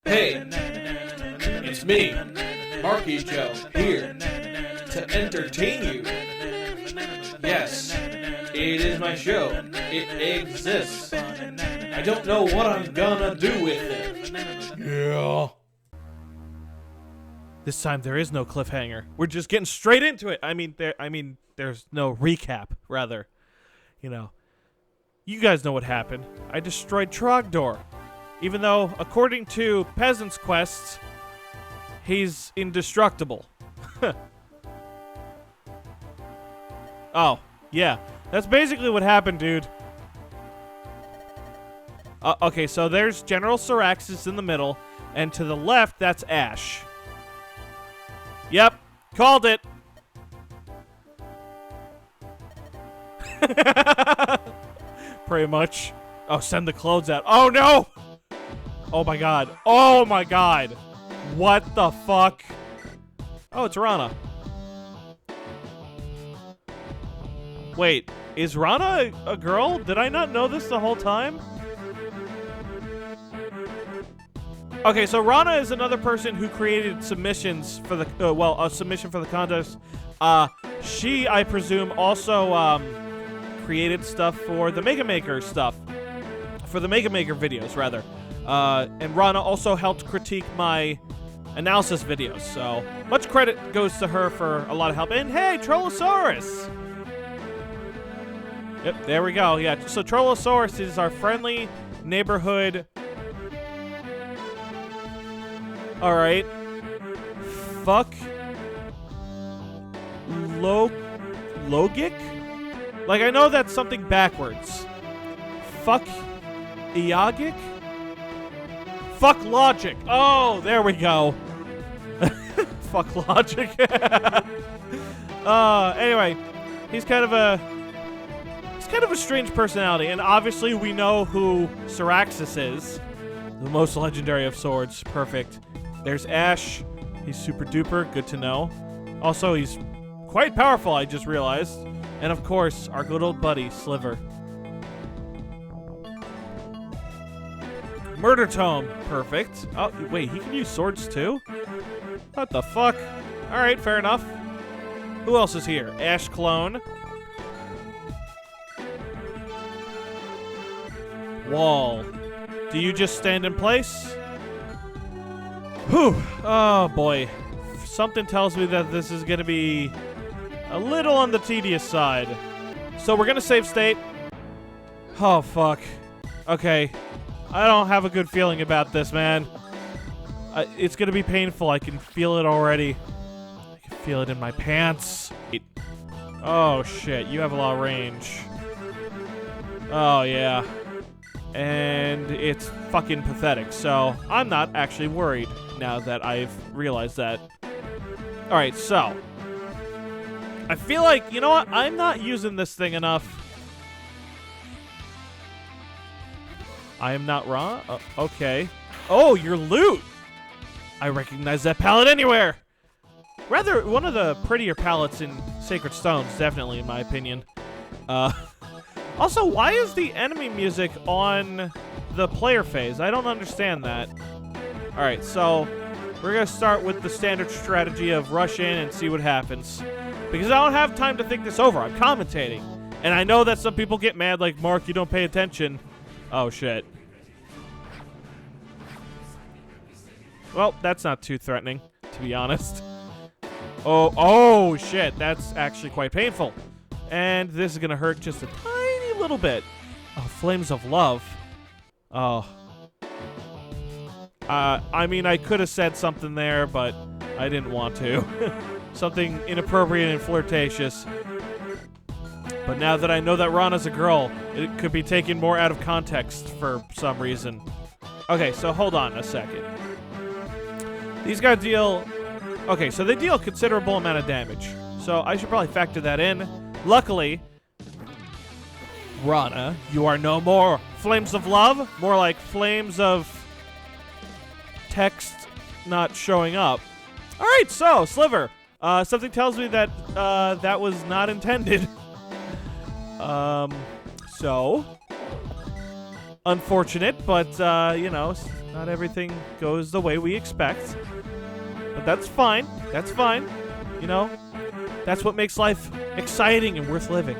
Hey, it's me, MarkyJoe, here to entertain you. Yes, it is my show. It exists. I don't know what I'm gonna do with it. Yeah. This time there is no cliffhanger. We're just getting straight into it. I mean, there's no recap, rather. You know, you guys know what happened. I destroyed Trogdor. Even though, according to Peasant's Quests, he's indestructible. Oh, yeah. That's basically what happened, dude. Okay, so there's General Syraxis in the middle, and to the left, that's Ash. Yep, called it. Pretty much. Oh, send the clothes out. Oh, no! Oh, my God. Oh, my God. What the fuck? Oh, it's Rana. Wait, is Rana a girl? Did I not know this the whole time? Okay, so Rana is another person who created submissions for the, a submission for the contest. She, I presume, also, created stuff for the Mega Maker stuff. For the Mega Maker videos, rather. And Rana also helped critique my analysis videos, so much credit goes to her for a lot of help. And hey, Trollosaurus! Yep, there we go. Yeah, so Trollosaurus is our friendly neighborhood. Alright. Fuck. Logic? Like, I know that's something backwards. Fuck. Iagic? Fuck logic. Oh, there we go. Fuck logic. Anyway, he's kind of a strange personality, and obviously we know who Syraxis is. The most legendary of swords. Perfect. There's Ash. He's super duper. Good to know. Also, he's quite powerful, I just realized. And of course, our good old buddy, Sliver. Murdertime. Perfect. Oh, wait, he can use swords too? What the fuck? Alright, fair enough. Who else is here? Ash Clone. Wall. Do you just stand in place? Whew. Oh, boy. Something tells me that this is going to be a little on the tedious side. So we're going to save state. Oh, fuck. Okay. I don't have a good feeling about this, man. It's going to be painful. I can feel it already. I can feel it in my pants. Oh, shit. You have a lot of range. Oh, yeah. And it's fucking pathetic. So I'm not actually worried now that I've realized that. Alright, so I feel like, you know what? I'm not using this thing enough. I am not wrong. Okay. Oh, your loot. I recognize that palette anywhere. Rather, one of the prettier palettes in Sacred Stones, definitely, in my opinion. Also, why is the enemy music on the player phase? I don't understand that. Alright, so we're going to start with the standard strategy of rush in and see what happens. Because I don't have time to think this over. I'm commentating. And I know that some people get mad like, Mark, you don't pay attention. Oh, shit. Well, that's not too threatening, to be honest. Oh, shit. That's actually quite painful. And this is going to hurt just a tiny little bit. Oh, Flames of Love. Oh. I mean, I could have said something there, but I didn't want to. Something inappropriate and flirtatious. But now that I know that Rana's a girl, it could be taken more out of context for some reason. Okay, so hold on a second. These guys deal... Okay, so they deal a considerable amount of damage. So I should probably factor that in. Luckily, Rana, you are no more Flames of Love. More like Flames of text not showing up. All right, so Sliver. Something tells me that that was not intended. So unfortunate, but you know, Not everything goes the way we expect. But that's fine. That's fine. You know, that's what makes life exciting and worth living.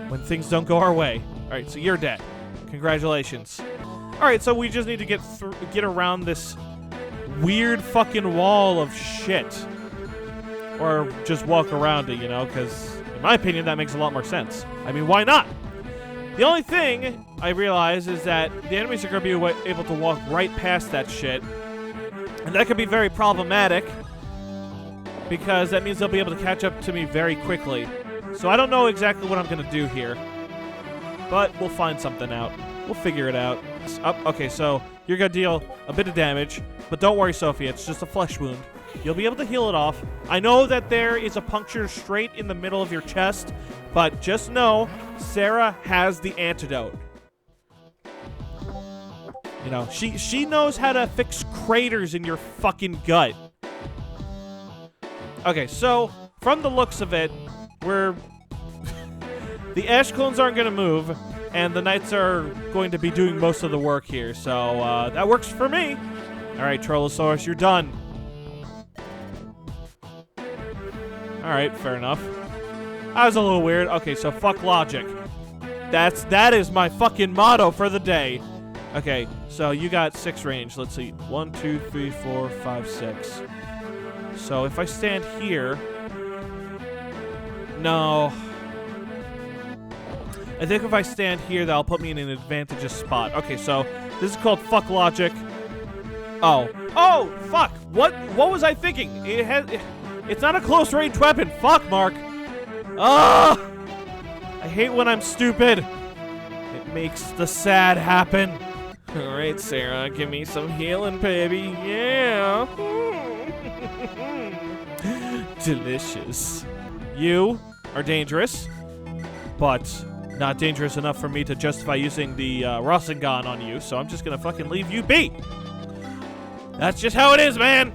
When things don't go our way. All right, so you're dead. Congratulations. All right, so we just need to get around this weird fucking wall of shit. Or just walk around it, you know, because in my opinion, that makes a lot more sense. I mean, why not? The only thing I realize is that the enemies are going to be able to walk right past that shit. And that could be very problematic because that means they'll be able to catch up to me very quickly. So I don't know exactly what I'm going to do here. But we'll find something out. We'll figure it out. Okay, so you're going to deal a bit of damage. But don't worry, Sophia. It's just a flesh wound. You'll be able to heal it off. I know that there is a puncture straight in the middle of your chest. But just know, Sarah has the antidote. You know, she knows how to fix craters in your fucking gut. Okay, so from the looks of it, we're... the ash clones aren't going to move, and the knights are going to be doing most of the work here, so that works for me. All right, Trollosaurus, you're done. All right, fair enough. That was a little weird. Okay, so fuck logic. That is my fucking motto for the day. Okay, so you got 6 range. Let's see. 1, 2, 3, 4, 5, 6. So if I stand here... No. I think if I stand here, that'll put me in an advantageous spot. Okay, so this is called fuck logic. Oh. Oh, fuck. What was I thinking? It's not a close range weapon. Fuck, Mark. Ah! I hate when I'm stupid. It makes the sad happen. All right, Sarah, give me some healing, baby. Yeah. Delicious. You are dangerous, but not dangerous enough for me to justify using the Rasengan on you, so I'm just gonna fucking leave you be. That's just how it is, man.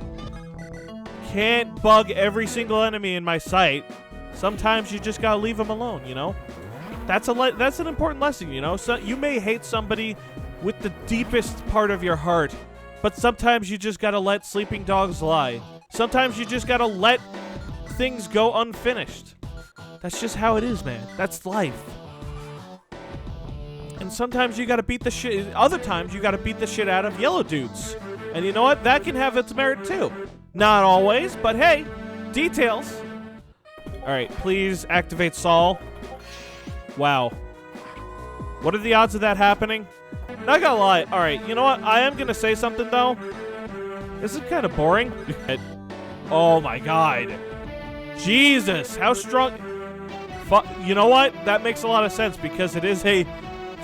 Can't bug every single enemy in my sight. Sometimes you just gotta leave them alone, you know? That's an important lesson, you know? So you may hate somebody with the deepest part of your heart, but sometimes you just gotta let sleeping dogs lie. Sometimes you just gotta let things go unfinished. That's just how it is, man. That's life. And sometimes you gotta beat the shit. Other times you gotta beat the shit out of yellow dudes. And you know what? That can have its merit too. Not always, but hey, details. All right, please activate Saul. Wow. What are the odds of that happening? Not gonna lie. All right, you know what? I am gonna say something though. This is kind of boring. Oh my god. Jesus, how strong. You know what? That makes a lot of sense because it is a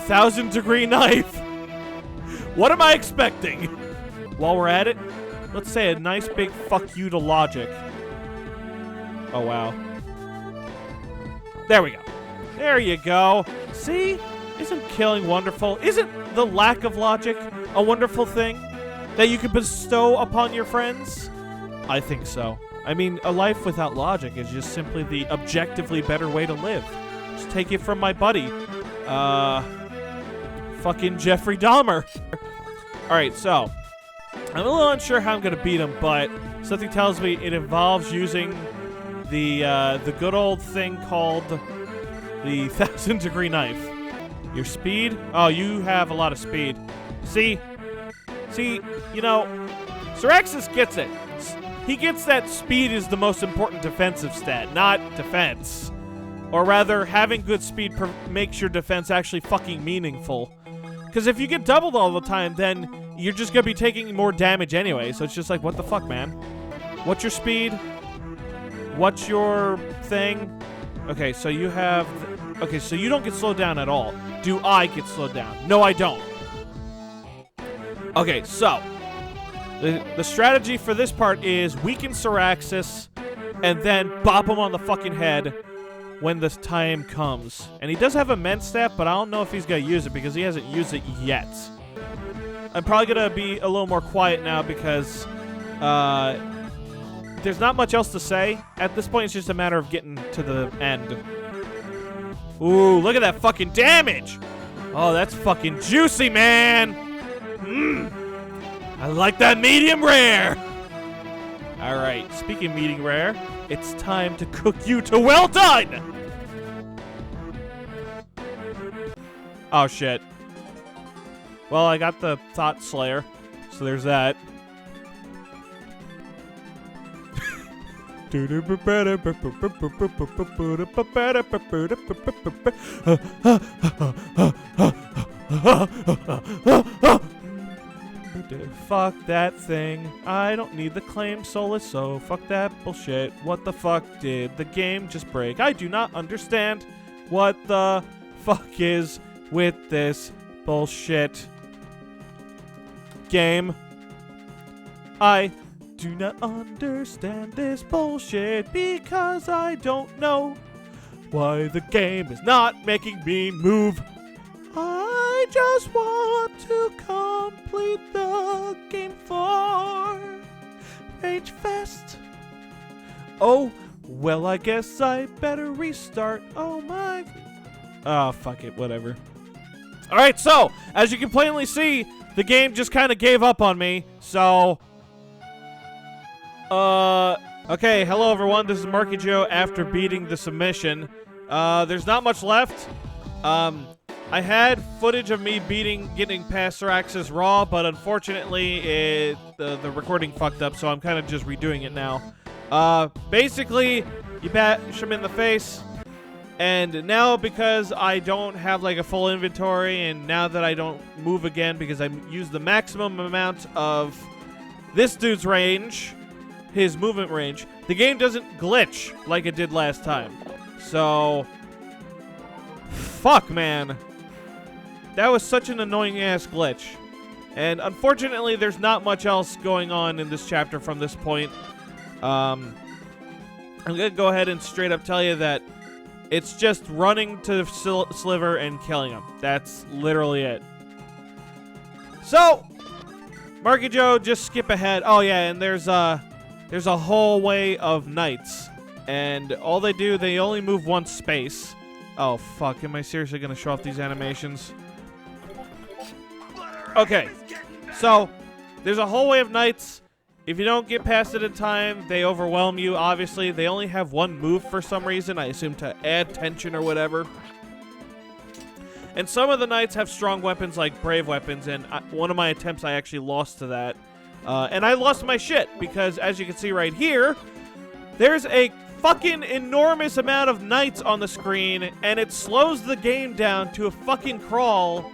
1,000-degree knife. What am I expecting? While we're at it, let's say a nice big fuck you to logic. Oh, wow. There we go. There you go. See? Isn't killing wonderful? Isn't the lack of logic a wonderful thing that you can bestow upon your friends? I think so. I mean, a life without logic is just simply the objectively better way to live. Just take it from my buddy. Fucking Jeffrey Dahmer. Alright, so I'm a little unsure how I'm going to beat him, but something tells me it involves using the good old thing called the 1,000-degree knife. Your speed? Oh, you have a lot of speed. See, you know, Syraxis gets it. He gets that speed is the most important defensive stat, not defense. Or rather, having good speed makes your defense actually fucking meaningful. Because if you get doubled all the time, then you're just going to be taking more damage anyway. So it's just like, what the fuck, man? What's your speed? What's your thing? Okay, so you have... Okay, so you don't get slowed down at all. Do I get slowed down? No, I don't. Okay, so... The strategy for this part is weaken Syraxis and then bop him on the fucking head when the time comes. And he does have a Mend Staff, but I don't know if he's going to use it because he hasn't used it yet. I'm probably going to be a little more quiet now because there's not much else to say. At this point, it's just a matter of getting to the end. Ooh, look at that fucking damage! Oh, that's fucking juicy, man! I like that medium rare. All right, speaking of medium rare, it's time to cook you to well done. Oh, shit. Well, I got the Thought Slayer, so there's that. Fuck that thing. I don't need the claim solace, so fuck that bullshit. What the fuck did the game just break? I do not understand what the fuck is with this bullshit game. I do not understand this bullshit because I don't know why the game is not making me move. I just want to complete the game for Ragefest. Oh, well, I guess I better restart. Oh my. Oh, fuck it, whatever. Alright, so, as you can plainly see, the game just kind of gave up on me, so... Okay, hello everyone, this is MarkyJoe after beating the submission. There's not much left. I had footage of me getting past Sirax's Raw, but unfortunately, the recording fucked up, so I'm kind of just redoing it now. Basically, you bash him in the face, and now because I don't have like a full inventory, and now that I don't move again because I used the maximum amount of this dude's range, his movement range, the game doesn't glitch like it did last time. So, fuck, man. That was such an annoying ass glitch. And unfortunately, there's not much else going on in this chapter from this point. I'm gonna go ahead and straight up tell you that it's just running to Sliver and killing him. That's literally it. So, MarkyJoe, just skip ahead. Oh yeah, and there's a hallway of knights, and all they do, they only move one space. Oh fuck, am I seriously gonna show off these animations? Okay, so there's a hallway of knights. If you don't get past it in time, they overwhelm you, obviously. They only have one move for some reason, I assume to add tension or whatever. And some of the knights have strong weapons like brave weapons, and one of my attempts I actually lost to that. And I lost my shit, because as you can see right here, there's a fucking enormous amount of knights on the screen, and it slows the game down to a fucking crawl.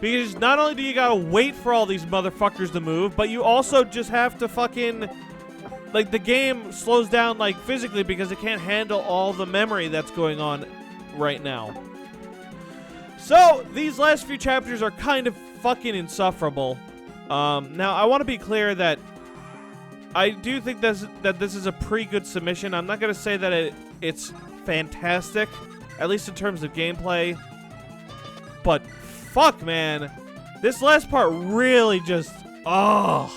Because not only do you gotta wait for all these motherfuckers to move, but you also just have to fucking... Like, the game slows down, like, physically because it can't handle all the memory that's going on right now. So, these last few chapters are kind of fucking insufferable. Now, I want to be clear that I do think that this is a pretty good submission. I'm not going to say that it's fantastic, at least in terms of gameplay. But... fuck, man. This last part really just... oh.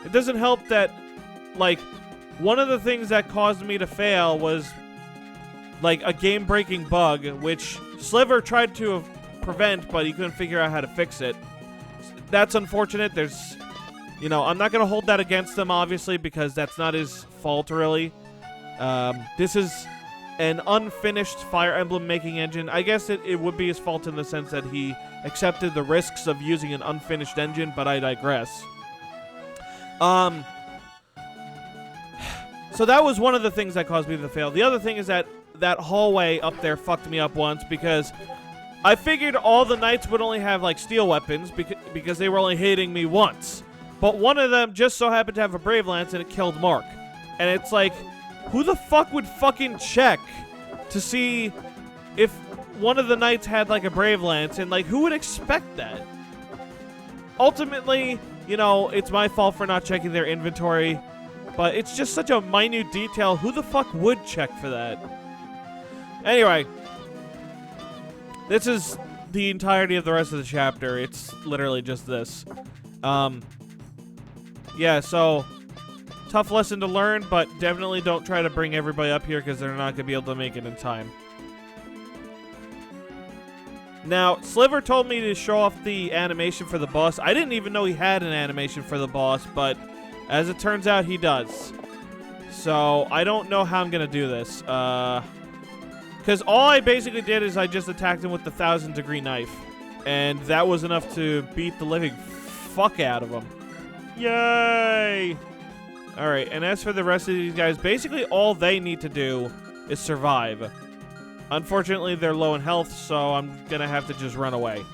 It doesn't help that, like, one of the things that caused me to fail was, like, a game-breaking bug, which Sliver tried to prevent, but he couldn't figure out how to fix it. That's unfortunate. There's... you know, I'm not going to hold that against him, obviously, because that's not his fault, really. This is... an unfinished Fire Emblem making engine. I guess it would be his fault in the sense that he accepted the risks of using an unfinished engine, but I digress. So that was one of the things that caused me to fail. The other thing is that hallway up there fucked me up once because I figured all the knights would only have like steel weapons because they were only hitting me once. But one of them just so happened to have a Brave Lance and it killed Mark. And it's like, who the fuck would fucking check to see if one of the knights had, like, a Brave Lance? And, like, who would expect that? Ultimately, you know, it's my fault for not checking their inventory. But it's just such a minute detail. Who the fuck would check for that? Anyway. This is the entirety of the rest of the chapter. It's literally just this. Yeah, so... tough lesson to learn, but definitely don't try to bring everybody up here because they're not going to be able to make it in time. Now, Sliver told me to show off the animation for the boss. I didn't even know he had an animation for the boss, but as it turns out, he does. So, I don't know how I'm going to do this. Because all I basically did is I just attacked him with the 1,000-degree knife. And that was enough to beat the living fuck out of him. Yay! Alright, and as for the rest of these guys, basically all they need to do is survive. Unfortunately, they're low in health, so I'm gonna have to just run away.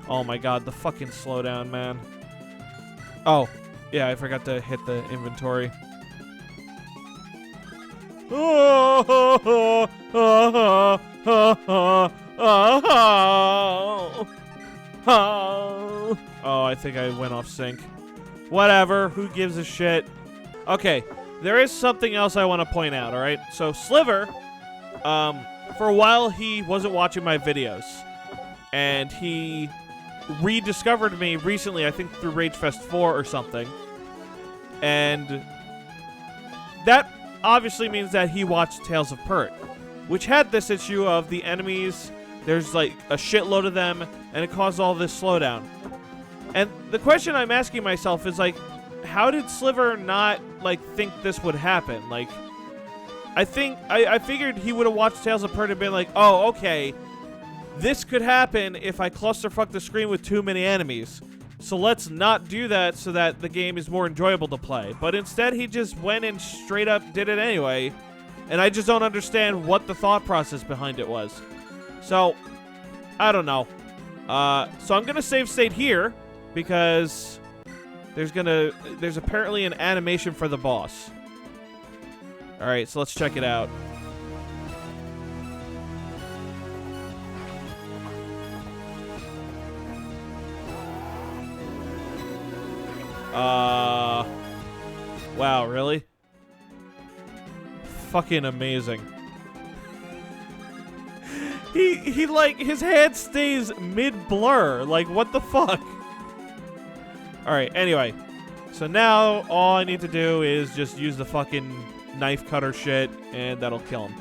Oh my god, the fucking slowdown, man. Oh, yeah, I forgot to hit the inventory. Oh, I think I went off sync. Whatever, who gives a shit? Okay, there is something else I want to point out, alright? So, Sliver, for a while, he wasn't watching my videos. And he rediscovered me recently, I think through Ragefest 4 or something. And that obviously means that he watched Tales of Pert, which had this issue of the enemies, there's like a shitload of them, and it caused all this slowdown. And the question I'm asking myself is, like, how did Sliver not, like, think this would happen? Like, I figured he would have watched Tales of Pert and been like, oh, okay, this could happen if I clusterfuck the screen with too many enemies. So let's not do that so that the game is more enjoyable to play. But instead, he just went and straight up did it anyway. And I just don't understand what the thought process behind it was. So, I don't know. So I'm going to save state here because there's apparently an animation for the boss. Alright, so let's check it out. Wow, really? Fucking amazing. He like, his head stays mid-blur. Like, what the fuck? Alright, anyway. So now, all I need to do is just use the fucking knife cutter shit, and that'll kill him.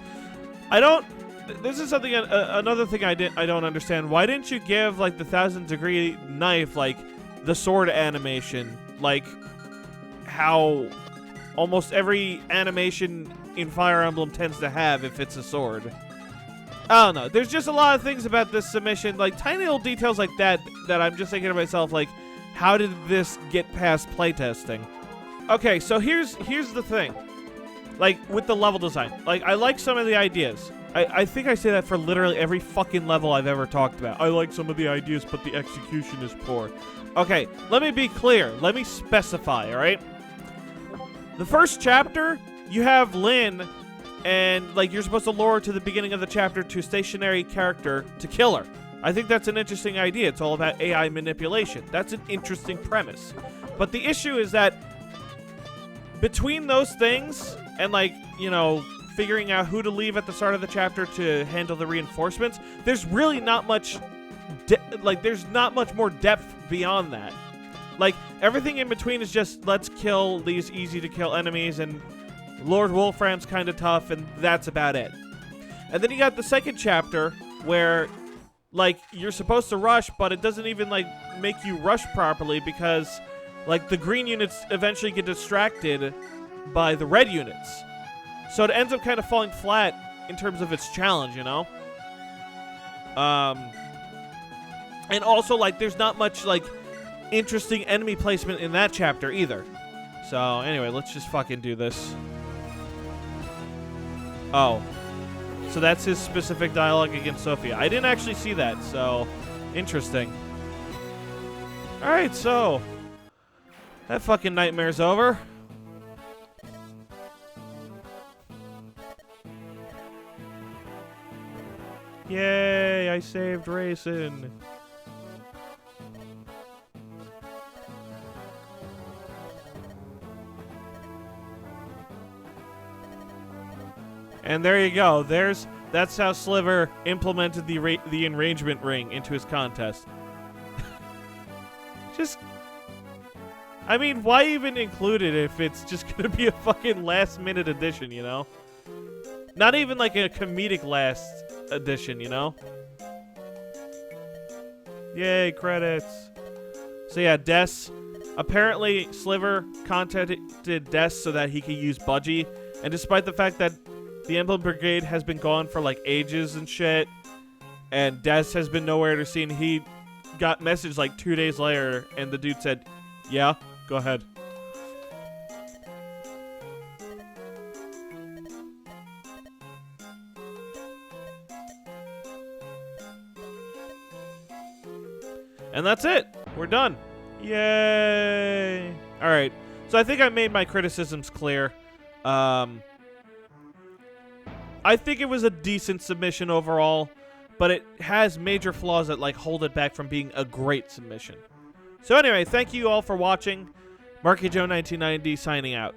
This is something, another thing I don't understand. Why didn't you give, like, the 1,000-degree knife, like, the sword animation? Like, how almost every animation in Fire Emblem tends to have if it's a sword. I don't know. There's just a lot of things about this submission, like tiny little details like that I'm just thinking to myself, like, how did this get past playtesting? Okay, so here's the thing. Like, with the level design. Like, I like some of the ideas. I think I say that for literally every fucking level I've ever talked about. I like some of the ideas, but the execution is poor. Okay, let me be clear. Let me specify, alright? The first chapter, you have Lynn, and, like, you're supposed to lure her to the beginning of the chapter to a stationary character to kill her. I think that's an interesting idea. It's all about AI manipulation. That's an interesting premise. But the issue is that between those things and, like, you know, figuring out who to leave at the start of the chapter to handle the reinforcements, there's really not much, there's not much more depth beyond that. Like, everything in between is just, let's kill these easy-to-kill enemies, and Lord Wolfram's kind of tough, and that's about it. And then you got the second chapter, where, like, you're supposed to rush, but it doesn't even, like, make you rush properly, because, like, the green units eventually get distracted by the red units. So it ends up kind of falling flat in terms of its challenge, you know? And also, like, there's not much, like, interesting enemy placement in that chapter either. So, anyway, let's just fucking do this. Oh. So that's his specific dialogue against Sophia. I didn't actually see that, so interesting. Alright, so that fucking nightmare's over. Yay, I saved Racing. And there you go. That's how Sliver implemented the enragement ring into his contest. Just, I mean, why even include it if it's just gonna be a fucking last-minute addition, you know? Not even like a comedic last edition, you know? Yay, credits. So yeah, Des. Apparently, Sliver contacted Des so that he could use Budgie. And despite the fact that the Emblem Brigade has been gone for like ages and shit, and Des has been nowhere to see, and he got messaged like 2 days later, and the dude said, yeah, go ahead. And that's it. We're done. Yay. All right. So I think I made my criticisms clear. I think it was a decent submission overall, but it has major flaws that like hold it back from being a great submission. So anyway, thank you all for watching. MarkyJoe 1990 signing out.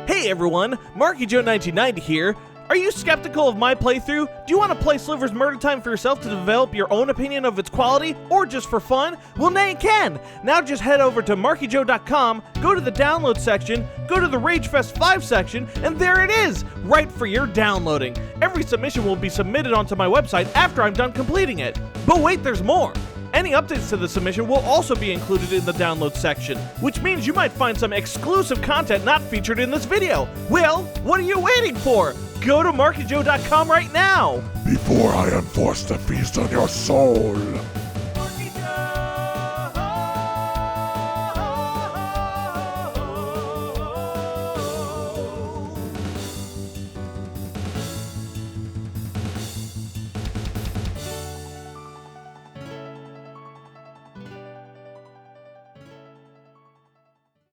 Hey everyone, MarkyJoe 1990 here. Are you skeptical of my playthrough? Do you want to play Sliver's Murdertime for yourself to develop your own opinion of its quality, or just for fun? Well, now you can! Now just head over to MarkyJoe.com, go to the download section, go to the Ragefest 5 section, and there it is! Right for your downloading. Every submission will be submitted onto my website after I'm done completing it. But wait, there's more! Any updates to the submission will also be included in the download section, which means you might find some exclusive content not featured in this video. Well, what are you waiting for? Go to MarkyJoe.com right now! Before I am forced to feast on your soul.